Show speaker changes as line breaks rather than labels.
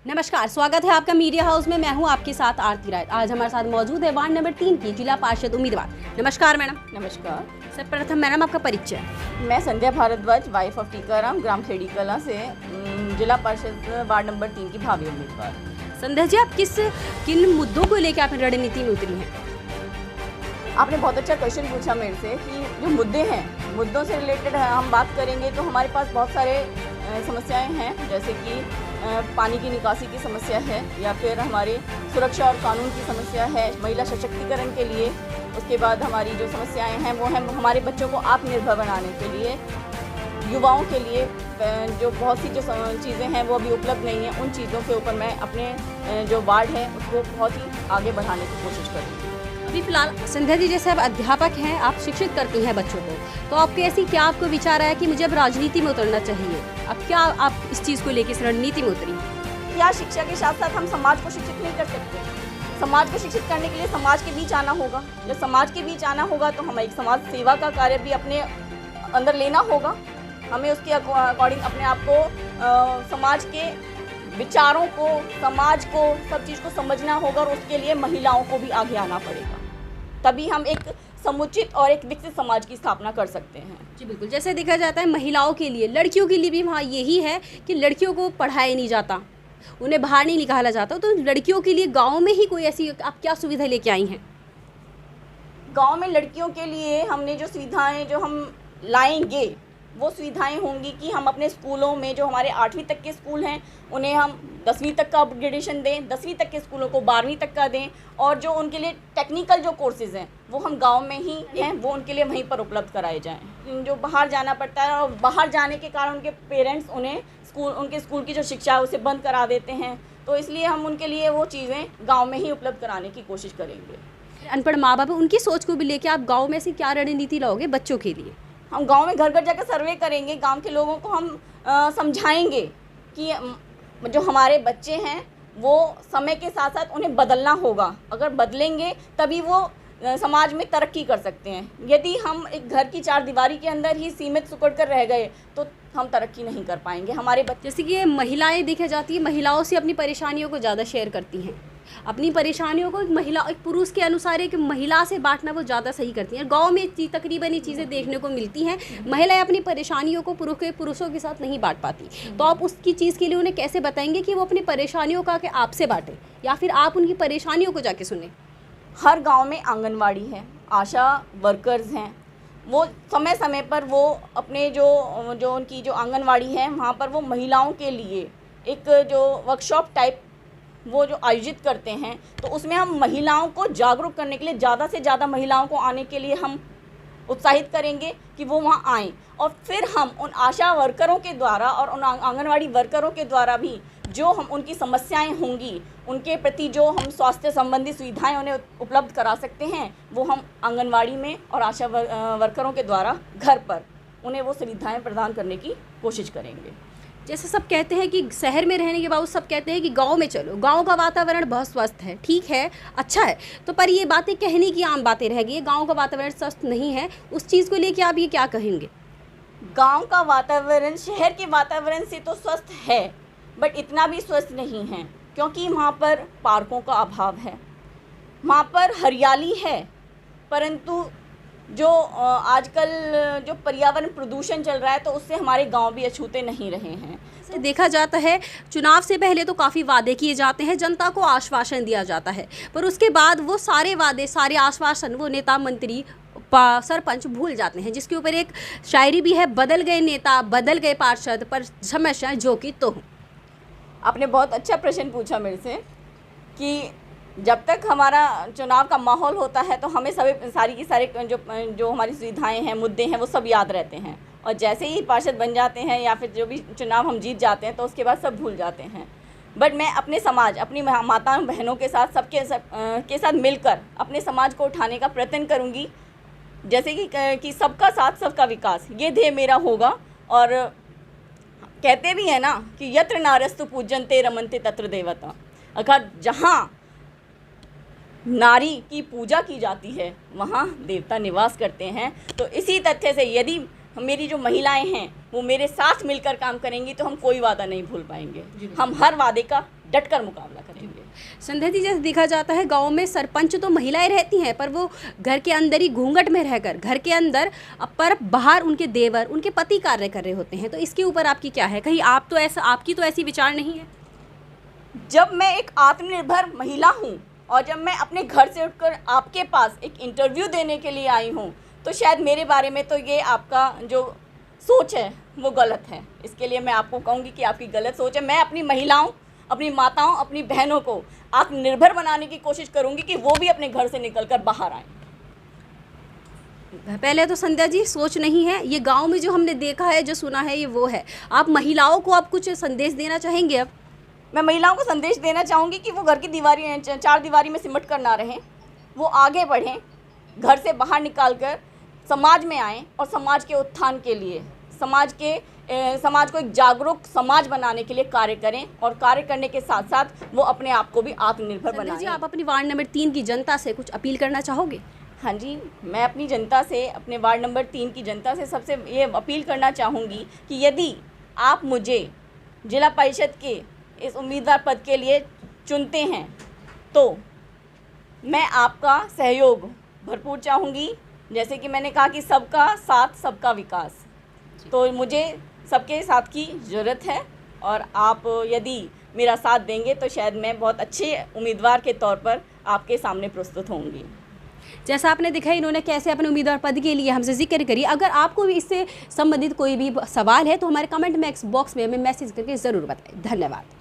नमस्कार, स्वागत है आपका मीडिया हाउस में। मैं हूं आपके साथ आरती राय। आज हमारे साथ मौजूद है वार्ड नंबर 3 की जिला पार्षद उम्मीदवार। नमस्कार मैडम।
नमस्कार।
सर्वप्रथम मैडम आपका परिचय।
मैं संध्या भारद्वाज, वाइफ ऑफ टीकाराम, ग्राम खेड़ी कला से जिला पार्षद वार्ड नंबर 3 की भावी उम्मीदवार।
संध्या जी, आप किन मुद्दों को लेकर आप रणनीति में उतरी हैं?
आपने बहुत अच्छा क्वेश्चन पूछा मेरे से कि जो मुद्दे हैं, मुद्दों से रिलेटेड हम बात करेंगे तो हमारे पास बहुत सारे समस्याएं हैं, जैसे कि पानी की निकासी की समस्या है, या फिर हमारी सुरक्षा और कानून की समस्या है, महिला सशक्तिकरण के लिए। उसके बाद हमारी जो समस्याएं हैं वो हैं हमारे बच्चों को आत्मनिर्भर बनाने के लिए, युवाओं के लिए जो बहुत सी जो चीज़ें हैं वो अभी उपलब्ध नहीं हैं, उन चीज़ों के ऊपर मैं अपने जो वार्ड है उसको बहुत ही आगे बढ़ाने की कोशिश करूँगी।
अभी फिलहाल संध्या जी, जैसे आप अध्यापक हैं, आप शिक्षित करती हैं बच्चों को, तो आपके ऐसी क्या आपको विचार आया कि मुझे अब राजनीति में उतरना चाहिए? अब क्या आप इस चीज़ को लेकर इस रणनीति में उतरी?
क्या शिक्षा के साथ साथ हम समाज को शिक्षित नहीं कर सकते? समाज को शिक्षित करने के लिए समाज के बीच आना होगा। जब समाज के बीच आना होगा तो हमें एक समाज सेवा का कार्य भी अपने अंदर लेना होगा। हमें उसके अकॉर्डिंग अपने आप को समाज के विचारों को, समाज को, सब चीज़ को समझना होगा, और उसके लिए महिलाओं को भी आगे आना पड़ेगा। तभी हम एक समुचित और एक विकसित समाज की स्थापना कर सकते हैं।
जी बिल्कुल। जैसे देखा जाता है महिलाओं के लिए, लड़कियों के लिए भी वहाँ यही है कि लड़कियों को पढ़ाया नहीं जाता, उन्हें बाहर नहीं निकाला जाता। तो लड़कियों के लिए गांव में ही कोई ऐसी आप क्या सुविधा लेके आई हैं?
गांव में लड़कियों के लिए हमने जो सुविधाएं जो हम लाएंगे वो सुविधाएं होंगी कि हम अपने स्कूलों में जो हमारे 8वीं तक के स्कूल हैं उन्हें हम 10वीं तक का अपग्रेडेशन दें, 10वीं तक के स्कूलों को 12वीं तक का दें, और जो उनके लिए टेक्निकल जो कोर्सेज़ हैं वो हम गांव में ही हैं, वो उनके लिए वहीं पर उपलब्ध कराए जाएं। जो बाहर जाना पड़ता है और बाहर जाने के कारण उनके पेरेंट्स उनके स्कूल की जो शिक्षा है उसे बंद करा देते हैं, तो इसलिए हम उनके लिए वो चीज़ें गाँव में ही उपलब्ध कराने की कोशिश करेंगे।
अनपढ़ माँ बाप, उनकी सोच को भी लेकर आप गाँव में से क्या रणनीति लाओगे बच्चों के लिए?
हम गांव में घर घर जाकर सर्वे करेंगे, गांव के लोगों को हम समझाएंगे कि जो हमारे बच्चे हैं वो समय के साथ साथ उन्हें बदलना होगा। अगर बदलेंगे तभी वो समाज में तरक्की कर सकते हैं। यदि हम एक घर की चार दीवारी के अंदर ही सीमित सिकुड़ कर रह गए तो हम तरक्की नहीं कर पाएंगे। हमारे बच्चे,
जैसे कि महिलाएं देखी जाती है, महिलाओं से अपनी परेशानियों को ज़्यादा शेयर करती हैं। अपनी परेशानियों को एक पुरुष के अनुसार एक महिला से बांटना वो ज़्यादा सही करती हैं। गांव में तकरीबन ये चीज़ें देखने को मिलती हैं, महिलाएं अपनी परेशानियों को पुरुषों के साथ नहीं बांट पाती। तो आप उसकी चीज़ के लिए उन्हें कैसे बताएंगे कि वो अपनी परेशानियों का आपसे बांटें, या फिर आप उनकी परेशानियों को जाके सुने?
हर गाँव में आंगनवाड़ी है, आशा वर्कर्स हैं, वो समय समय पर वो अपने जो उनकी जो आंगनवाड़ी है वहाँ पर वो महिलाओं के लिए एक जो वर्कशॉप टाइप वो जो आयोजित करते हैं, तो उसमें हम महिलाओं को जागरूक करने के लिए, ज़्यादा से ज़्यादा महिलाओं को आने के लिए हम उत्साहित करेंगे कि वो वहाँ आएँ। और फिर हम उन आशा वर्करों के द्वारा और उन आंगनवाड़ी वर्करों के द्वारा भी जो हम उनकी समस्याएं होंगी, उनके प्रति जो हम स्वास्थ्य संबंधी सुविधाएं उन्हें उपलब्ध करा सकते हैं, वो हम आंगनवाड़ी में और आशा वर्करों के द्वारा घर पर उन्हें वो सुविधाएं प्रदान करने की कोशिश करेंगे।
जैसे सब कहते हैं कि शहर में रहने के बाद सब कहते हैं कि गांव में चलो, गांव का वातावरण बहुत स्वस्थ है, ठीक है, अच्छा है, तो पर ये बातें कहने की आम बातें रह गई है, गांव का वातावरण स्वस्थ नहीं है। उस चीज़ को लेकर आप ये क्या कहेंगे?
गांव का वातावरण शहर के वातावरण से तो स्वस्थ है, बट इतना भी स्वस्थ नहीं है, क्योंकि वहाँ पर पार्कों का अभाव है, वहाँ पर हरियाली है, परंतु जो आजकल जो पर्यावरण प्रदूषण चल रहा है तो उससे हमारे गांव भी अछूते नहीं रहे हैं।
देखा जाता है चुनाव से पहले तो काफ़ी वादे किए जाते हैं, जनता को आश्वासन दिया जाता है, पर उसके बाद वो सारे वादे, सारे आश्वासन वो नेता, मंत्री, सरपंच भूल जाते हैं, जिसके ऊपर एक शायरी भी है, बदल गए नेता, बदल गए पार्षद, पर समस्या जो कि तो हूँ।
आपने बहुत अच्छा प्रश्न पूछा मेरे से कि जब तक हमारा चुनाव का माहौल होता है तो हमें सारी की सारी जो हमारी सुविधाएं हैं, मुद्दे हैं, वो सब याद रहते हैं, और जैसे ही पार्षद बन जाते हैं या फिर जो भी चुनाव हम जीत जाते हैं तो उसके बाद सब भूल जाते हैं। बट मैं अपने समाज, अपनी माताओं बहनों के साथ के साथ मिलकर अपने समाज को उठाने का प्रयत्न करूँगी, जैसे कि सबका साथ सबका विकास, ये ध्येय मेरा होगा। और कहते भी हैं ना कि यत्र नारस्तु पूज्यन्ते रमन्ते तत्र देवता, अर्थात जहाँ नारी की पूजा की जाती है वहाँ देवता निवास करते हैं। तो इसी तथ्य से यदि मेरी जो महिलाएं हैं वो मेरे साथ मिलकर काम करेंगी तो हम कोई वादा नहीं भूल पाएंगे। हम हर वादे का डटकर मुकाबला करेंगे।
संध्या जी, जैसे देखा जाता है गांव में सरपंच तो महिलाएं रहती हैं, पर वो घर के अंदर ही घूंघट में रहकर घर के अंदर, पर बाहर उनके देवर, उनके पति कार्य कर रहे होते हैं। तो इसके ऊपर आपकी क्या है? कहीं आप तो ऐसा, आपकी तो ऐसी विचार नहीं है?
जब मैं एक आत्मनिर्भर महिला हूँ और जब मैं अपने घर से उठकर आपके पास एक इंटरव्यू देने के लिए आई हूँ, तो शायद मेरे बारे में तो ये आपका जो सोच है वो गलत है। इसके लिए मैं आपको कहूँगी कि आपकी गलत सोच है। मैं अपनी महिलाओं, अपनी माताओं, अपनी बहनों को आत्मनिर्भर बनाने की कोशिश करूँगी कि वो भी अपने घर से निकलकर बाहर आएँ।
पहले तो संध्या जी सोच नहीं है, ये गांव में जो हमने देखा है, जो सुना है, ये वो है। आप महिलाओं को आप कुछ संदेश देना चाहेंगे? अब
मैं महिलाओं को संदेश देना चाहूँगी कि वो घर की चार दीवारी में सिमट कर ना रहें, वो आगे बढ़ें, घर से बाहर निकाल कर समाज में आएँ और समाज के उत्थान के लिए, समाज को एक जागरूक समाज बनाने के लिए कार्य करें और कार्य करने के साथ साथ वो अपने आप को भी आत्मनिर्भर
संध्या जी,
बनाएं।
आप अपनी वार्ड नंबर 3 की जनता से कुछ अपील करना चाहोगे?
हाँ जी, मैं अपनी जनता से, अपने वार्ड नंबर 3 की जनता से सबसे ये अपील करना चाहूँगी कि यदि आप मुझे जिला परिषद के इस उम्मीदवार पद के लिए चुनते हैं तो मैं आपका सहयोग भरपूर चाहूँगी। जैसे कि मैंने कहा कि सबका साथ सबका विकास, तो मुझे सबके साथ की ज़रूरत है और आप यदि मेरा साथ देंगे तो शायद मैं बहुत अच्छे उम्मीदवार के तौर पर आपके सामने प्रस्तुत होंगी।
जैसा आपने देखा इन्होंने कैसे अपने उम्मीदवार पद के लिए हमसे जिक्र करी। अगर आपको भी इससे संबंधित कोई भी सवाल है तो हमारे कमेंट में बॉक्स में हमें मैसेज करके ज़रूर बताएं। धन्यवाद।